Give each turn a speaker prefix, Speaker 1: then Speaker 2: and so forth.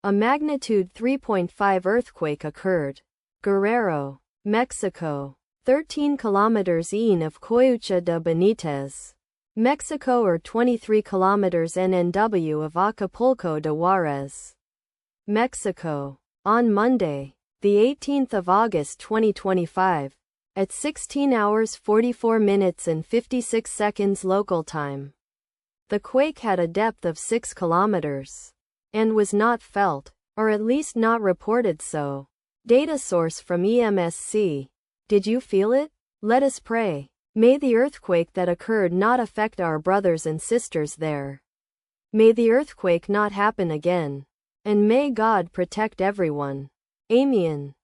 Speaker 1: A magnitude 3.5 earthquake occurred. Guerrero, Mexico. 13 kilometers east of Coyucha de Benitez, Mexico, or 23 kilometers NNW of Acapulco de Juarez, Mexico. On Monday, the 18th of August 2025, at 16 hours 44 minutes and 56 seconds local time. The quake had a depth of 6 kilometers and was not felt, or at least not reported so. Data source from EMSC. Did you feel it? Let us pray. May the earthquake that occurred not affect our brothers and sisters there. May the earthquake not happen again. And may God protect everyone. Amen.